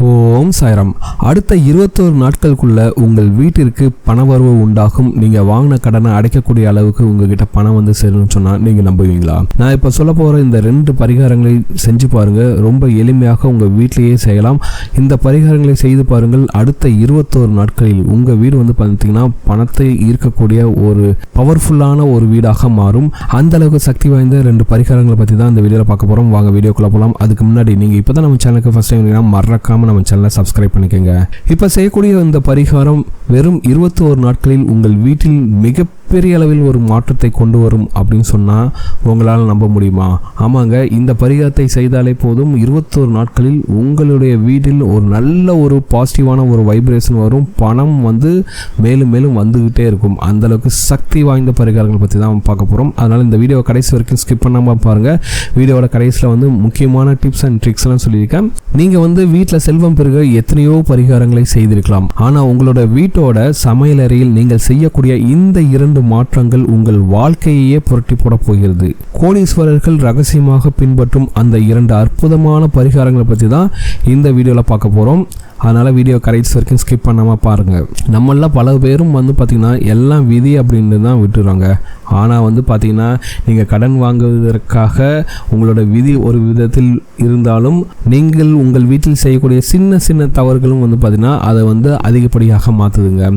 ஓம் சாய்ராம். அடுத்த 21 நாட்களுக்குள்ள உங்கள் வீட்டிற்கு பணவரவு உண்டாகும். நீங்க வாங்கின கடனை அடைக்கக்கூடிய அளவுக்கு உங்ககிட்ட பணம் வந்து சேரும்னு சொன்னா நீங்க நம்புவீங்களா? நான் இப்ப சொல்ல போற இந்த 2 பரிகாரங்களை செஞ்சு பாருங்க. ரொம்ப எளிமையாக உங்க வீட்டிலேயே செய்யலாம். இந்த பரிகாரங்களை செய்து பாருங்கள். அடுத்த 21 நாட்களில் உங்க வீடு வந்து பார்த்தீங்கன்னா பணத்தை ஈர்க்கக்கூடிய ஒரு பவர்ஃபுல்லான ஒரு வீடாக மாறும். அந்த அளவுக்கு சக்தி வாய்ந்த 2 பரிகாரங்களை பத்தி தான் இந்த வீடியோல பார்க்க போறோம். வாங்க வீடியோக்குள்ள போலாம். அதுக்கு முன்னாடி நீங்க இப்பதான் நம்ம சேனலுக்கு ஃபர்ஸ்ட் டைம் மறக்காம நம்ம சேனலை சப்ஸ்கிரைப் பண்ணிக்கோங்க. இப்ப செய்யக்கூடிய இந்த பரிகாரம் வெறும் 21 நாட்களில் உங்கள் வீட்டில் மிகப்பெரிய அளவில் ஒரு மாற்றத்தை கொண்டு வரும் அப்படின்னு சொன்னா உங்களால் நம்ப முடியுமா? ஆமாங்க, இந்த பரிகாரத்தை செய்தாலே போதும் 21 நாட்களில் உங்களுடைய வீட்டில் ஒரு நல்ல ஒரு பாசிட்டிவான ஒரு வைப்ரேஷன் வரும். பணம் வந்து மேலும் மேலும் வந்துகிட்டே இருக்கும். அந்த அளவுக்கு சக்தி வாய்ந்த பரிகாரங்களை பற்றி தான் பார்க்க போகிறோம். அதனால் இந்த வீடியோ கடைசி வரைக்கும் ஸ்கிப் பண்ணாமல் பாருங்கள். வீடியோட கடைசியில் வந்து முக்கியமான டிப்ஸ் அண்ட் ட்ரிக்ஸ்லாம் சொல்லியிருக்கேன். நீங்கள் வந்து வீட்டில் செல்வம் பெருக எத்தனையோ பரிகாரங்களை செய்திருக்கலாம். ஆனால் உங்களோட வீட்டோட சமையலறையில் நீங்கள் செய்யக்கூடிய இந்த 2 மாற்றங்கள் உங்கள் வாழ்க்கையே புரட்டி போட போகிறது. கோடீஸ்வரர்கள் ரகசியமாக பின்பற்றும் அந்த 2 அற்புதமான பரிகாரங்களை பற்றி தான் இந்த வீடியோவில் பார்க்க போகிறோம். அதனால் வீடியோ கடைசி வரைக்கும் ஸ்கிப் பண்ணாமல் பாருங்கள். நம்மளாம் பல பேரும் வந்து பார்த்திங்கன்னா எல்லாம் விதி அப்படின்னு தான் விட்டுறாங்க. ஆனால் வந்து பார்த்திங்கன்னா நீங்கள் கடன் வாங்குவதற்காக உங்களோட விதி ஒரு விதத்தில் இருந்தாலும் நீங்கள் உங்கள் வீட்டில் செய்யக்கூடிய சின்ன சின்ன தவறுகளும் வந்து பார்த்திங்கன்னா அதை வந்து அதிகப்படியாக மாற்றுதுங்க.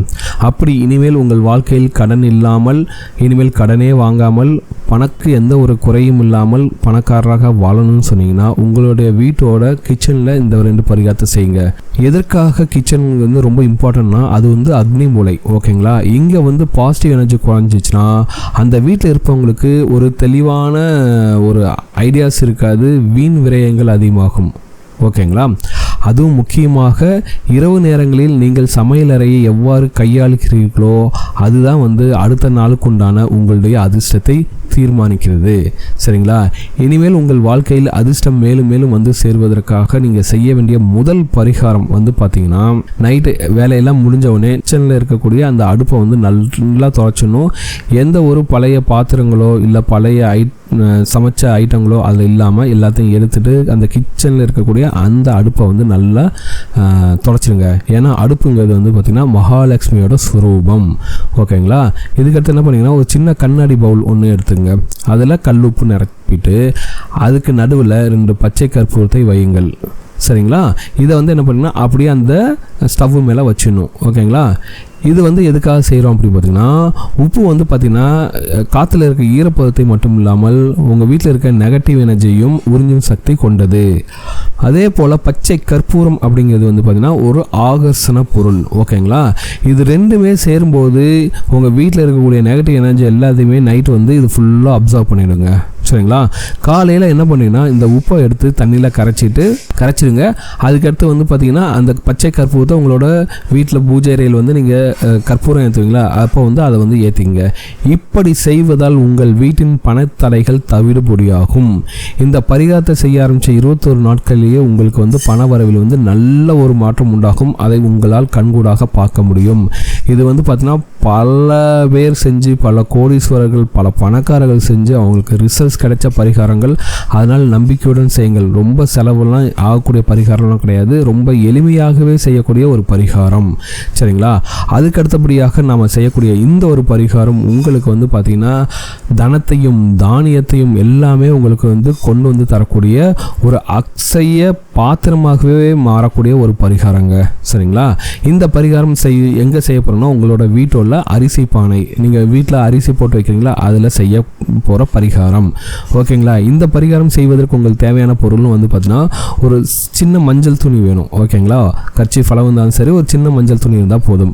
அப்படி இனிமேல் உங்கள் வாழ்க்கையில் கடன் இல்லாமல், இனிமேல் கடனே வாங்காமல், பணக்கு எந்த ஒரு குறையும் இல்லாமல் பணக்காரராக வாழணும்னு சொன்னீங்கன்னா உங்களுடைய வீட்டோட கிச்சனில் இந்த 2 பரிகாரத்தை செய்யுங்க. எதற்காக கிச்சன் வந்து ரொம்ப இம்பார்ட்டன்ட்னா அது வந்து அக்னி மூலை. ஓகேங்களா? இங்கே வந்து பாசிட்டிவ் எனர்ஜி குறைஞ்சிச்சுன்னா அந்த வீட்டில் இருப்பவங்களுக்கு ஒரு தெளிவான ஒரு ஐடியாஸ் இருக்காது, வீண் விரயங்கள் அதிகமாகும். ஓகேங்களா? அதுவும் முக்கியமாக இரவு நேரங்களில் நீங்கள் சமையலறையை எவ்வாறு கையாளுகிறீர்களோ அதுதான் வந்து அடுத்த நாளுக்குண்டான உங்களுடைய அதிர்ஷ்டத்தை தீர்மானிக்கிறது. சரிங்களா? இனிமேல் உங்கள் வாழ்க்கையில் அதிர்ஷ்டம் மேலும் மேலும் வந்து சேர்வதற்காக நீங்கள் செய்ய வேண்டிய முதல் பரிகாரம் வந்து பார்த்தீங்கன்னா, நைட்டு வேலையெல்லாம் முடிஞ்ச உடனே கிச்சனில் இருக்கக்கூடிய அந்த அடுப்பை வந்து நல்லா துடைச்சிடணும். எந்த ஒரு பழைய பாத்திரங்களோ இல்லை பழைய சமைச்ச ஐட்டங்களோ அதில் இல்லாமல் எல்லாத்தையும் எடுத்துட்டு அந்த கிச்சனில் இருக்கக்கூடிய அந்த அடுப்பை வந்து நல்லா துடைச்சிடுங்க. ஏன்னா அடுப்புங்கிறது வந்து பார்த்திங்கன்னா மகாலட்சுமியோட ஸ்வரூபம். ஓகேங்களா? இதுக்கடுத்து என்ன பண்ணிங்கன்னா ஒரு சின்ன கண்ணாடி பவுல் ஒன்று எடுத்துங்க. அதில் கல்லுப்பு நிரப்பிட்டு அதுக்கு நடுவில் 2 பச்சை கற்பூரத்தை வையுங்கள். சரிங்களா? இதை வந்து என்ன பண்ணிங்கன்னா அப்படியே அந்த ஸ்டவ் மேலே வச்சிடணும். ஓகேங்களா? இது வந்து எதுக்காக செய்கிறோம் அப்படின்னு பார்த்தீங்கன்னா, உப்பு வந்து பார்த்திங்கன்னா காற்றுல இருக்க ஈரப்பதத்தை மட்டும் இல்லாமல் உங்கள் வீட்டில் இருக்க நெகட்டிவ் எனர்ஜியும் உறிஞ்சும் சக்தி கொண்டது. அதே போல் பச்சை கற்பூரம் அப்படிங்கிறது வந்து பார்த்திங்கன்னா ஒரு ஆகர்ஷண பொருள். ஓகேங்களா? இது 2மே சேரும்போது உங்கள் வீட்டில் இருக்கக்கூடிய நெகட்டிவ் எனர்ஜி எல்லாத்தையுமே நைட்டு வந்து இது ஃபுல்லாக அப்சர்வ் பண்ணிவிடுங்க. சரிங்களா? காலையில் என்ன பண்ணிங்கன்னா இந்த உப்பை எடுத்து தண்ணியில் கரைச்சிடுங்க. அதுக்கடுத்து வந்து பார்த்திங்கன்னா அந்த பச்சை கற்பூரத்தை உங்களோட வீட்டில் பூஜை அறையில் வந்து நீங்கள் கற்பூரம் ஏற்றுவீங்களா, அப்போ வந்து அதை வந்து ஏற்றிங்க. இப்படி செய்வதால் உங்கள் வீட்டின் பணத்தடைகள் தவிடுபொடியாகும். இந்த பரிகாரத்தை செய்ய ஆரம்பித்த 21 நாட்களிலேயே உங்களுக்கு வந்து பண வரவில் வந்து நல்ல ஒரு மாற்றம் உண்டாகும். அதை உங்களால் கண்கூடாக பார்க்க முடியும். இது வந்து பார்த்தீங்கன்னா பல பேர் செஞ்சு, பல கோடீஸ்வரர்கள், பல பணக்காரர்கள் செஞ்சு அவங்களுக்கு ரிசல்ட்ஸ் கிடைச்ச பரிகாரங்கள். அதனால் நம்பிக்கையுடன் செய்யுங்கள். ரொம்ப செலவுலாம் ஆகக்கூடிய பரிகாரம்லாம் கிடையாது. ரொம்ப எளிமையாகவே செய்யக்கூடிய ஒரு பரிகாரம். சரிங்களா? அதுக்கு அடுத்தபடியாக நாம் செய்யக்கூடிய இந்த ஒரு பரிகாரம் உங்களுக்கு வந்து பார்த்திங்கன்னா தனத்தையும் தானியத்தையும் எல்லாமே உங்களுக்கு வந்து கொண்டு வந்து தரக்கூடிய ஒரு அக்ஷய பாத்திரமாகவே மாறக்கூடிய ஒரு பரிகாரங்க. சரிங்களா? இந்த பரிகாரம் எங்கே செய்ய போகிறோம்னா உங்களோட வீட்டோட அரிசி பானை, நீங்கள் வீட்டில் அரிசி போட்டு வைக்கிறீங்களா அதில் செய்ய போகிற பரிகாரம். ஓகேங்களா? இந்த பரிகாரம் செய்வதற்கு உங்களுக்கு தேவையான பொருளும் வந்து பார்த்தீங்கன்னா ஒரு சின்ன மஞ்சள் துணி வேணும். ஓகேங்களா? கர்ச்சி ஃபலம் இருந்தாலும் சரி, ஒரு சின்ன மஞ்சள் துணி இருந்தால் போதும்.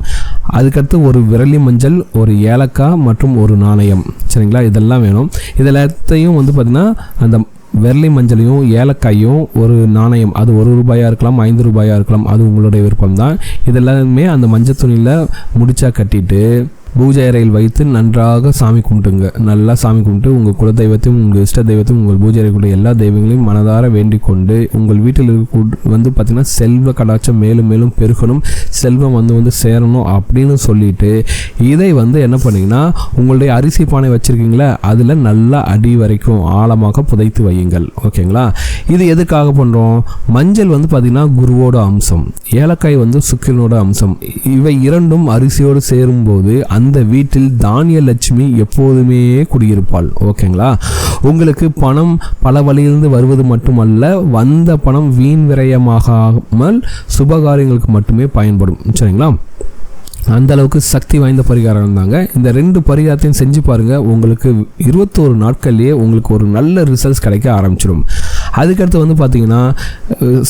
அதுக்கடுத்து ஒரு விரலி மஞ்சள், ஒரு ஏலக்காய் மற்றும் ஒரு நாணயம். சரிங்களா? இதெல்லாம் வேணும். இதெல்லாத்தையும் வந்து பார்த்திங்கன்னா அந்த வெள்ளை மஞ்சளையும் ஏலக்காயும் ஒரு நாணயம், அது 1 ரூபாயாக இருக்கலாம், 5 ரூபாயாக இருக்கலாம், அது உங்களுடைய விருப்பம் தான். இதெல்லாமே அந்த மஞ்சள் துணியில் முடிச்சா கட்டிட்டு பூஜை அறையில் வைத்து நன்றாக சாமி கும்பிட்டுங்க. நல்லா சாமி கும்பிட்டு உங்கள் குலதெய்வத்தையும் உங்கள் இஷ்ட தெய்வத்தையும் உங்கள் பூஜை அறைக்குள்ள எல்லா தெய்வங்களையும் மனதார வேண்டிக் கொண்டு உங்கள் வீட்டில் வந்து பார்த்திங்கன்னா செல்வ கடாட்சம் மேலும் மேலும் பெருகணும், செல்வம் வந்து சேரணும் அப்படின்னு சொல்லிட்டு இதை வந்து என்ன பண்ணிங்கன்னா உங்களுடைய அரிசி பானை வச்சுருக்கீங்களா அதில் நல்லா அடி வரைக்கும் ஆழமாக புதைத்து வையுங்கள். ஓகேங்களா? இது எதுக்காக பண்ணுறோம்? மஞ்சள் வந்து பார்த்திங்கன்னா குருவோட அம்சம், ஏலக்காய் வந்து சுக்கிரனோட அம்சம். இவை இரண்டும் அரிசியோடு சேரும்போது அந்த வீட்டில் தானிய லட்சுமி எப்போதுமே குடியிருப்பாள். ஓகேங்களா? உங்களுக்கு பணம் பல வழியிலிருந்து வருவது மட்டுமல்ல, வந்த பணம் வீண் விரயமாகாமல் சுபகாரியங்களுக்கு மட்டுமே பயன்படும். சரிங்களா? அந்த அளவுக்கு சக்தி வாய்ந்த பரிகாரம் தாங்க. இந்த 2 பரிகாரத்தையும் செஞ்சு பாருங்கள். உங்களுக்கு 21 நாட்கள்லேயே உங்களுக்கு ஒரு நல்ல ரிசல்ட்ஸ் கிடைக்க ஆரம்பிச்சிடும். அதுக்கடுத்து வந்து பார்த்திங்கன்னா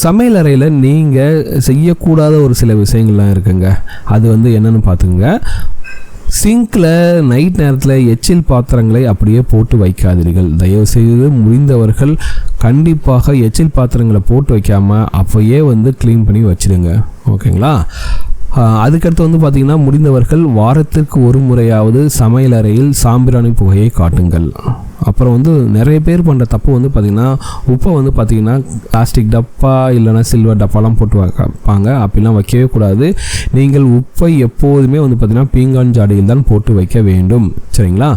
சமையல் அறையில் நீங்கள் செய்யக்கூடாத ஒரு சில விஷயங்கள்லாம் இருக்குங்க. அது வந்து என்னென்னு பார்த்துங்க. சிங்கில் நைட் நேரத்தில் எச்சில் பாத்திரங்களை அப்படியே போட்டு வைக்காதீர்கள். தயவுசெய்து முடிந்தவர்கள் கண்டிப்பாக எச்சில் பாத்திரங்களை போட்டு வைக்காமல் அப்போயே வந்து க்ளீன் பண்ணி வச்சுடுங்க. ஓகேங்களா? அதுக்கடுத்து வந்து பார்த்திங்கன்னா முடிந்தவர்கள் வாரத்திற்கு ஒரு முறையாவது சமையல் அறையில் சாம்பிராணி புகையை காட்டுங்கள். அப்புறம் வந்து நிறைய பேர் பண்ணுற தப்பு வந்து பார்த்திங்கன்னா உப்பை வந்து பார்த்திங்கன்னா பிளாஸ்டிக் டப்பா இல்லைனா சில்வர் டப்பாலாம் போட்டு வைப்பாங்க. அப்படிலாம் வைக்கவே கூடாது. நீங்கள் உப்பை எப்போதுமே வந்து பார்த்திங்கன்னா பீங்கான் ஜாடியில் தான் போட்டு வைக்க வேண்டும். சரிங்களா?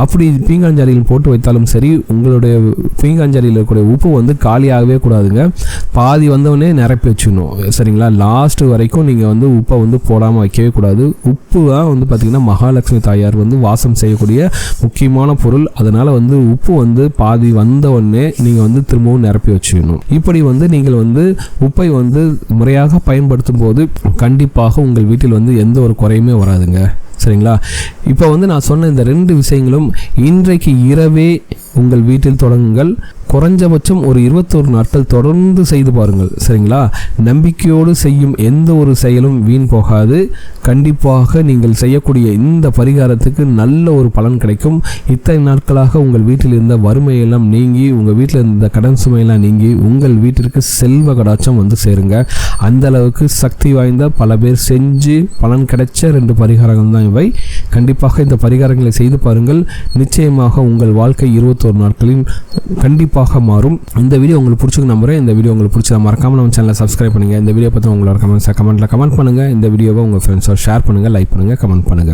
அப்படி பீங்கான் ஜாடியில் போட்டு வைத்தாலும் சரி, உங்களுடைய பீங்கான் ஜாடியில் இருக்கக்கூடிய உப்பு வந்து காலியாகவே கூடாதுங்க. பாதி வந்தவொடனே நிரப்பி வச்சுக்கணும். சரிங்களா? லாஸ்ட் வரைக்கும் நீங்கள் வந்து உப்பை வந்து போடாமல் வைக்கவே கூடாது. உப்பு தான் வந்து பார்த்திங்கன்னா மகாலட்சுமி தாயார் வந்து வாசம் செய்யக்கூடிய முக்கியமான பொருள். அதனால் வந்து உப்பு வந்து பாதி வந்த உடனே நீங்கள் வந்து திரும்பவும் நிரப்பி வச்சுக்கணும். இப்படி வந்து நீங்கள் வந்து உப்பை வந்து முறையாக பயன்படுத்தும் போது கண்டிப்பாக உங்கள் வீட்டில் வந்து எந்த ஒரு குறையுமே வராதுங்க. சரிங்களா? இப்போ வந்து நான் சொன்ன இந்த 2 விஷயங்களும் இன்றைக்கு இரவே உங்கள் வீட்டில் தொடங்குங்கள். குறைஞ்சபட்சம் ஒரு 21 நாட்கள் தொடர்ந்து செய்து பாருங்கள். சரிங்களா? நம்பிக்கையோடு செய்யும் எந்த ஒரு செயலும் வீண் போகாது. கண்டிப்பாக நீங்கள் செய்யக்கூடிய இந்த பரிகாரத்துக்கு நல்ல ஒரு பலன் கிடைக்கும். இத்தனை நாட்களாக உங்கள் வீட்டில் இருந்த வறுமையெல்லாம் நீங்கி, உங்கள் வீட்டில் இருந்த கடன் சுமையெல்லாம் நீங்கி உங்கள் வீட்டிற்கு செல்வ கடாட்சம் வந்து சேருங்க. அந்த அளவுக்கு சக்தி வாய்ந்த பல பேர் செஞ்சு பலன் கிடைச்ச 2 பரிகாரங்கள் தான் இவை. கண்டிப்பாக இந்த பரிகாரங்களை செய்து பாருங்கள். நிச்சயமாக உங்கள் வாழ்க்கை 21 நாட்களில் கண்டிப்பாக மாறும். இந்த வீடியோ உங்களுக்கு பிடிச்சிருக்கு நம்புறேன். இந்த வீடியோ உங்களுக்கு பிடிச்சா மறக்காம நம்ம சேனலை சப்ஸ்கிரைப் பண்ணுங்க. இந்த வீடியோ பற்றி உங்களோட கமெண்ட்ல கமெண்ட் பண்ணுங்க. இந்த வீடியோவை உங்கள் ஃப்ரெண்ட்ஸோட ஷேர் பண்ணுங்க, லைக் பண்ணுங்க, கமெண்ட் பண்ணுங்க.